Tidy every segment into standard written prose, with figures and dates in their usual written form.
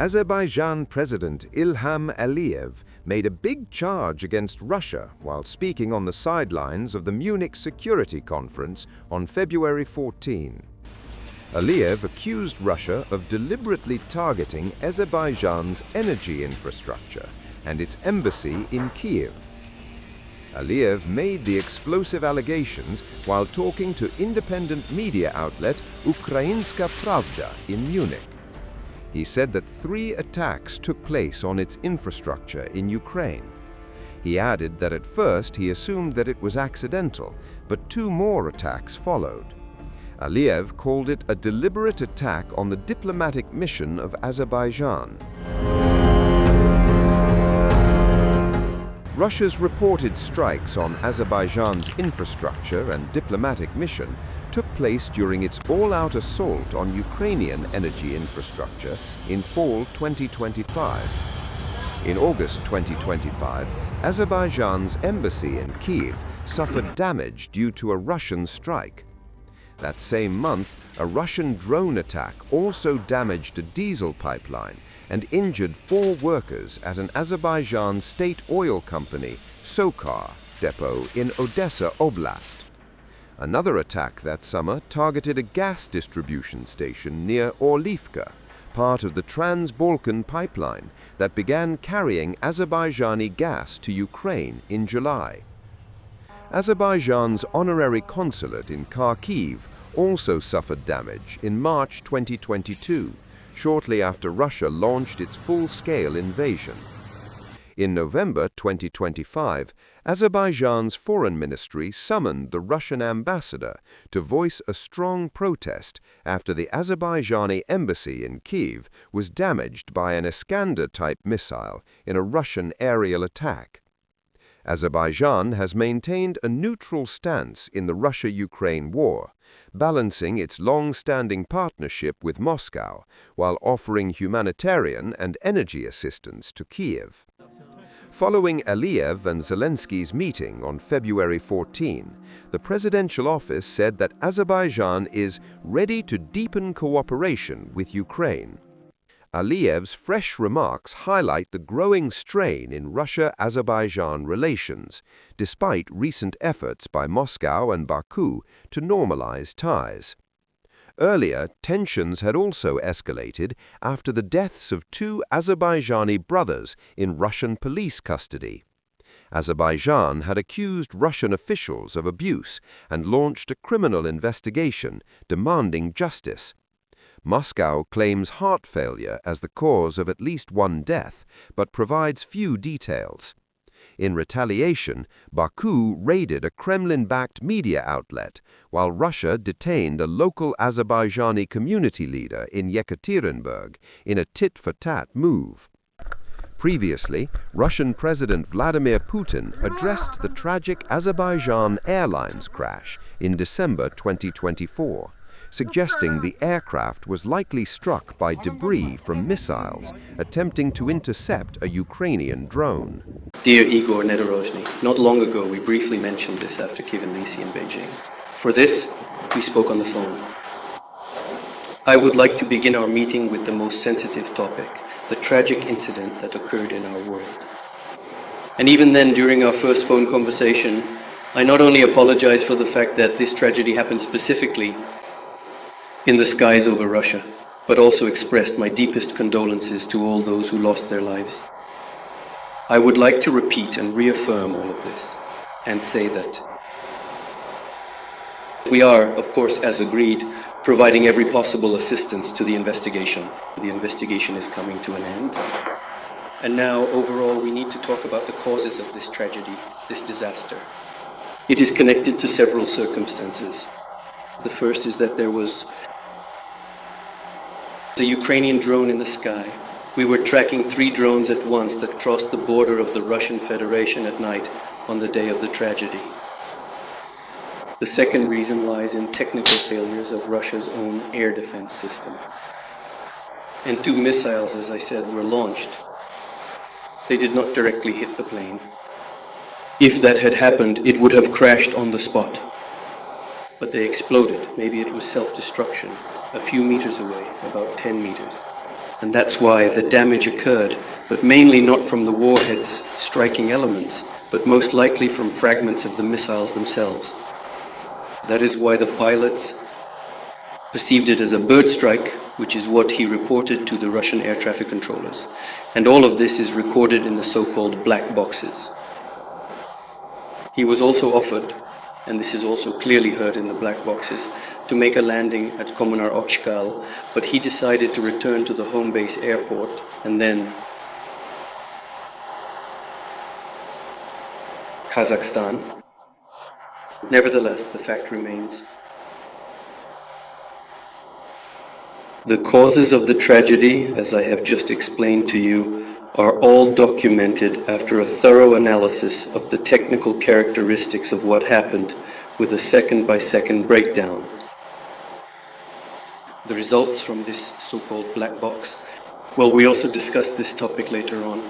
Azerbaijani President Ilham Aliyev made a big charge against Russia while speaking on the sidelines of the Munich Security Conference on February 14. Aliyev accused Russia of deliberately targeting Azerbaijan's energy infrastructure and its embassy in Kyiv. Aliyev made the explosive allegations while talking to independent media outlet Ukrainska Pravda in Munich. He said that 3 attacks took place on its infrastructure in Ukraine. He added that at first he assumed that it was accidental, but 2 more attacks followed. Aliyev called it a deliberate attack on the diplomatic mission of Azerbaijan. Russia's reported strikes on Azerbaijan's infrastructure and diplomatic mission took place during its all-out assault on Ukrainian energy infrastructure in fall 2025. In August 2025, Azerbaijan's embassy in Kyiv suffered damage due to a Russian strike. That same month, a Russian drone attack also damaged a diesel pipeline and injured 4 workers at an Azerbaijan state oil company, SOCAR, depot in Odessa Oblast. Another attack that summer targeted a gas distribution station near Orlivka, part of the Trans-Balkan pipeline that began carrying Azerbaijani gas to Ukraine in July. Azerbaijan's honorary consulate in Kyiv also suffered damage in March 2022, shortly after Russia launched its full-scale invasion. In November 2025, Azerbaijan's foreign ministry summoned the Russian ambassador to voice a strong protest after the Azerbaijani embassy in Kyiv was damaged by an Iskander-type missile in a Russian aerial attack. Azerbaijan has maintained a neutral stance in the Russia-Ukraine war, balancing its long-standing partnership with Moscow while offering humanitarian and energy assistance to Kyiv. Following Aliyev and Zelensky's meeting on February 14, the presidential office said that Azerbaijan is ready to deepen cooperation with Ukraine. Aliyev's fresh remarks highlight the growing strain in Russia-Azerbaijan relations, despite recent efforts by Moscow and Baku to normalize ties. Earlier, tensions had also escalated after the deaths of 2 Azerbaijani brothers in Russian police custody. Azerbaijan had accused Russian officials of abuse and launched a criminal investigation demanding justice. Moscow claims heart failure as the cause of at least 1 death, but provides few details. In retaliation, Baku raided a Kremlin-backed media outlet, while Russia detained a local Azerbaijani community leader in Yekaterinburg in a tit-for-tat move. Previously, Russian President Vladimir Putin addressed the tragic Azerbaijan Airlines crash in December 2024. Suggesting the aircraft was likely struck by debris from missiles attempting to intercept a Ukrainian drone. Dear Igor Nedorozhny, not long ago we briefly mentioned this after Kyiv in Beijing. For this, we spoke on the phone. I would like to begin our meeting with the most sensitive topic, the tragic incident that occurred in our world. And even then, during our first phone conversation, I not only apologize for the fact that this tragedy happened specifically in the skies over Russia, but also expressed my deepest condolences to all those who lost their lives. I would like to repeat and reaffirm all of this, and say that we are, of course, as agreed, providing every possible assistance to the investigation. The investigation is coming to an end. And now, overall, we need to talk about the causes of this tragedy, this disaster. It is connected to several circumstances. The first is that there was a Ukrainian drone in the sky. We were tracking 3 drones at once that crossed the border of the Russian Federation at night on the day of the tragedy. The second reason lies in technical failures of Russia's own air defense system. And 2 missiles, as I said, were launched. They did not directly hit the plane. If that had happened, it would have crashed on the spot. But they exploded. Maybe it was self-destruction, a few meters away, about 10 meters. And that's why the damage occurred, but mainly not from the warhead's striking elements, but most likely from fragments of the missiles themselves. That is why the pilots perceived it as a bird strike, which is what he reported to the Russian air traffic controllers. And all of this is recorded in the so-called black boxes. He was also offered, and this is also clearly heard in the black boxes, to make a landing at Kommunar Okshkal, but he decided to return to the home base airport and then Kazakhstan. Nevertheless, the fact remains. The causes of the tragedy, as I have just explained to you, are all documented after a thorough analysis of the technical characteristics of what happened with a second-by-second breakdown. The results from this so-called black box, well, we also discussed this topic later on.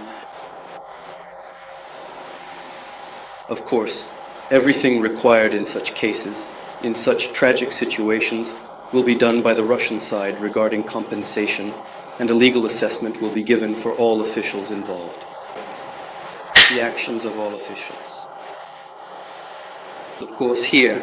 Of course, everything required in such cases, in such tragic situations, will be done by the Russian side regarding compensation, and a legal assessment will be given for all officials involved. The actions of all officials. Of course, here,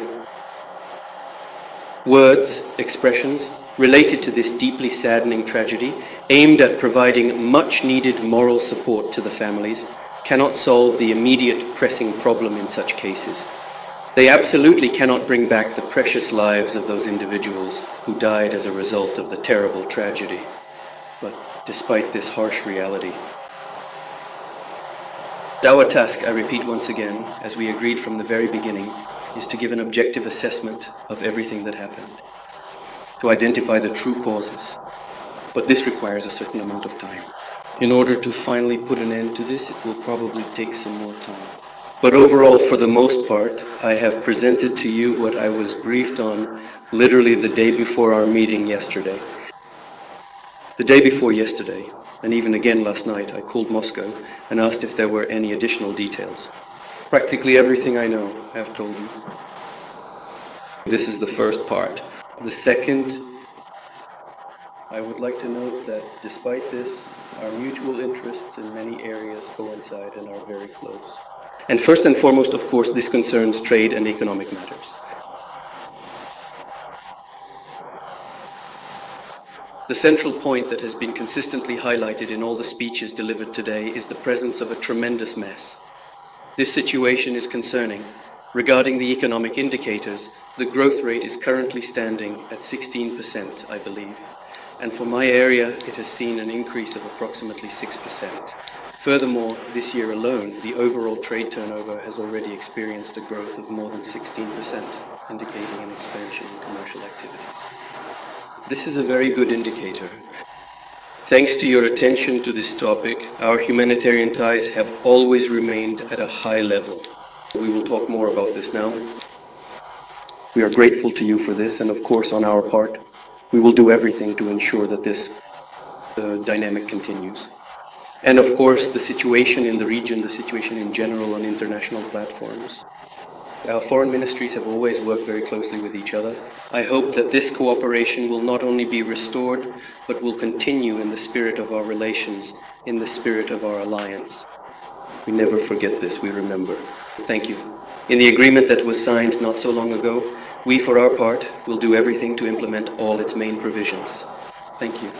words, expressions related to this deeply saddening tragedy, aimed at providing much-needed moral support to the families, cannot solve the immediate pressing problem in such cases. They absolutely cannot bring back the precious lives of those individuals who died as a result of the terrible tragedy. But despite this harsh reality, our task, I repeat once again, as we agreed from the very beginning, is to give an objective assessment of everything that happened, to identify the true causes. But this requires a certain amount of time. In order to finally put an end to this, it will probably take some more time. But overall, for the most part, I have presented to you what I was briefed on literally the day before our meeting yesterday. The day before yesterday, and even again last night, I called Moscow and asked if there were any additional details. Practically everything I know, I have told you. This is the first part. The second, I would like to note that despite this, our mutual interests in many areas coincide and are very close. And first and foremost, of course, this concerns trade and economic matters. The central point that has been consistently highlighted in all the speeches delivered today is the presence of a tremendous mess. This situation is concerning. Regarding the economic indicators, the growth rate is currently standing at 16%, I believe. And for my area, it has seen an increase of approximately 6%. Furthermore, this year alone, the overall trade turnover has already experienced a growth of more than 16%, indicating an expansion in commercial activities. This is a very good indicator. Thanks to your attention to this topic, our humanitarian ties have always remained at a high level. We will talk more about this now. We are grateful to you for this, and of course, on our part, we will do everything to ensure that this dynamic continues. And of course, the situation in the region, the situation in general on international platforms. Our foreign ministries have always worked very closely with each other. I hope that this cooperation will not only be restored, but will continue in the spirit of our relations, in the spirit of our alliance. We never forget this, we remember. Thank you. In the agreement that was signed not so long ago, we, for our part, will do everything to implement all its main provisions. Thank you.